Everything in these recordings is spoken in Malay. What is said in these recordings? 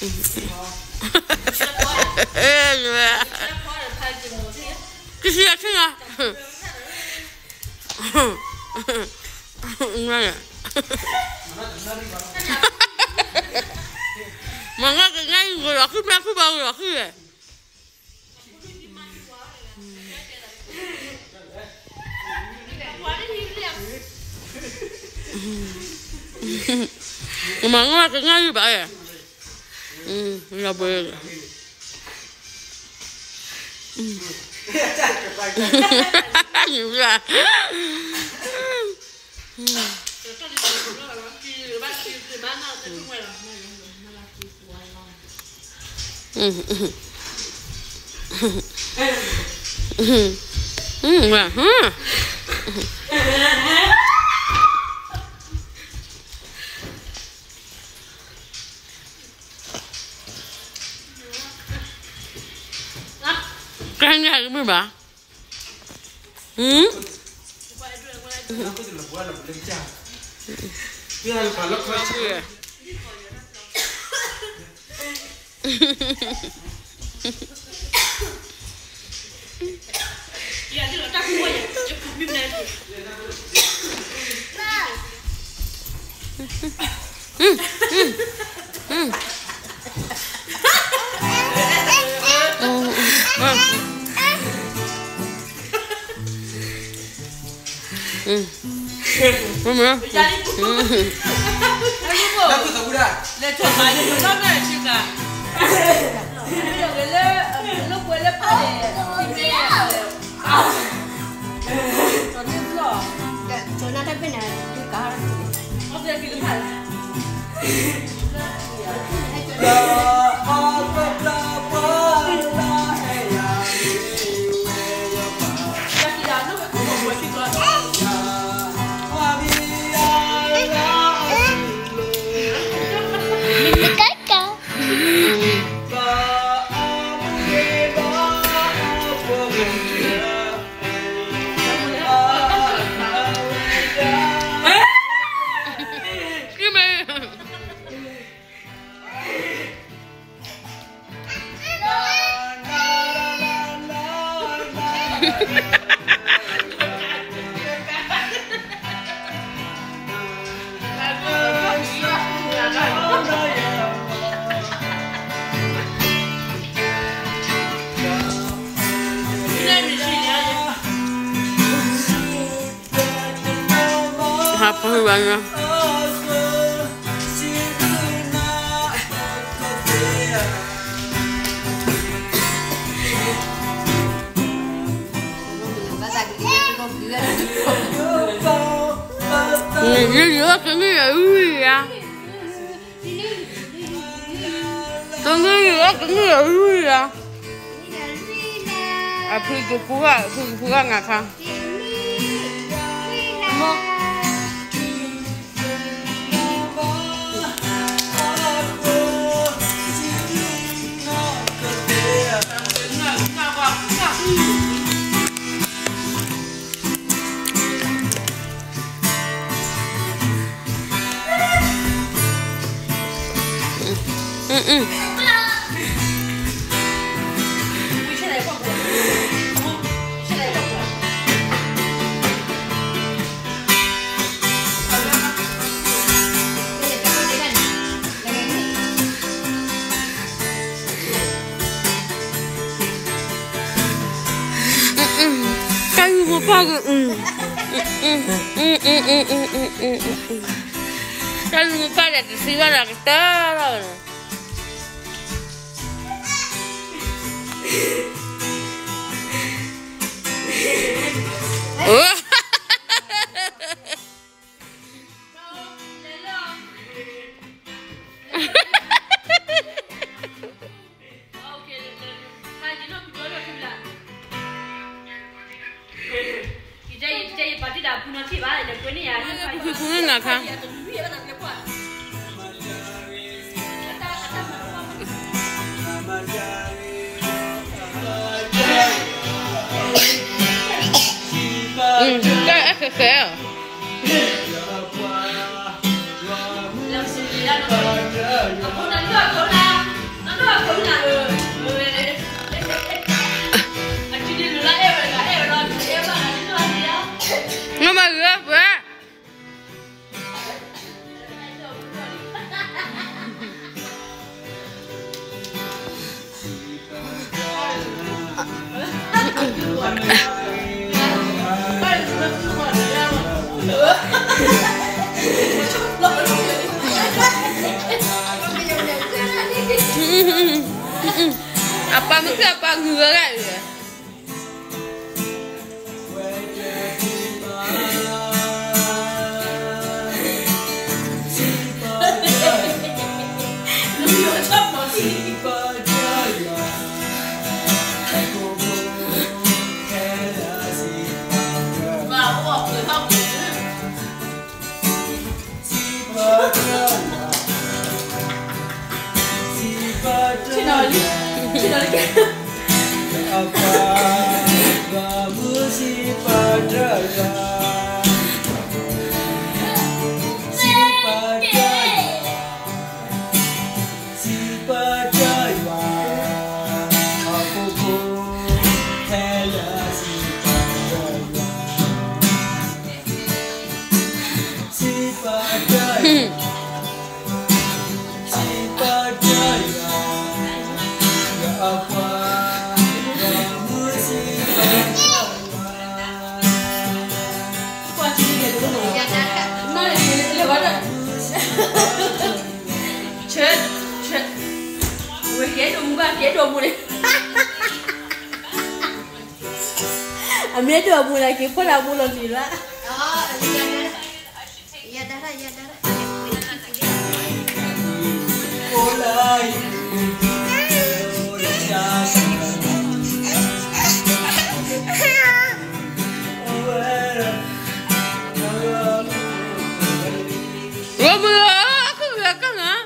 继续啊，听啊。Mana? Mangga kayaknya gue laki baru laki ya. Mangga kayaknya iba ya. Nggak boleh. Juga. Kayaknya ini ba? Mama. Aku tak budak. Lepas mana tu mana juga. Lo boleh pada. Cuma tapi nak juga. Apa yang kita hal? Apa banyak? Ini juga kini ya ya. Kini juga kini ya. Api pura nggak kan? Kan lupa ada di sini lah kita. Nggak kan? Kayak kekeh. Langsung dia. Aku nanti aku lah. Apa mesti apa gua kan ya? Apa kamu si Padaya si Padaya aku pun hela si Padaya si Padaya si Padaya ya apa Ambil dua bulan lagi, kau dah bulan bila? Oh, iya dah. Iya dah. Mulai Gua belum, aku belakang ah.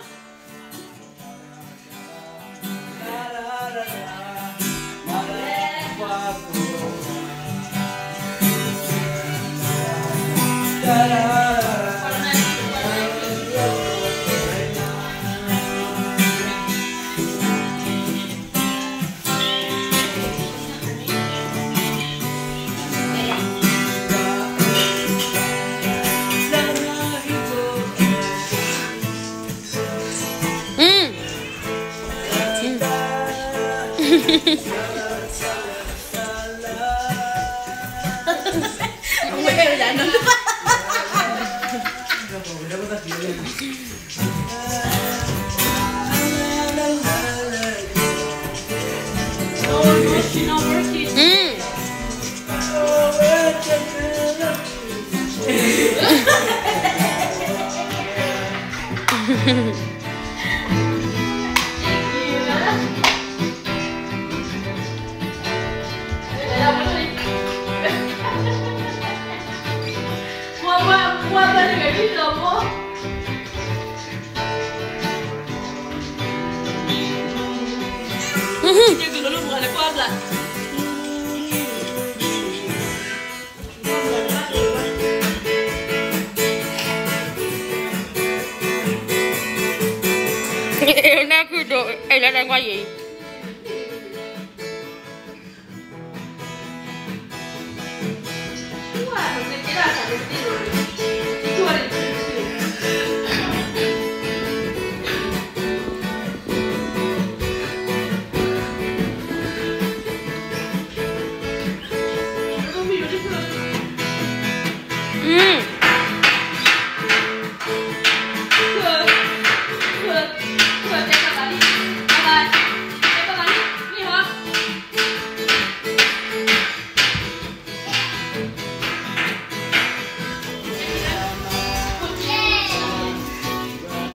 Nó cứ đồ, ấy là đang qua gì? Wah, nanti kita akan bertidur. Itu ada.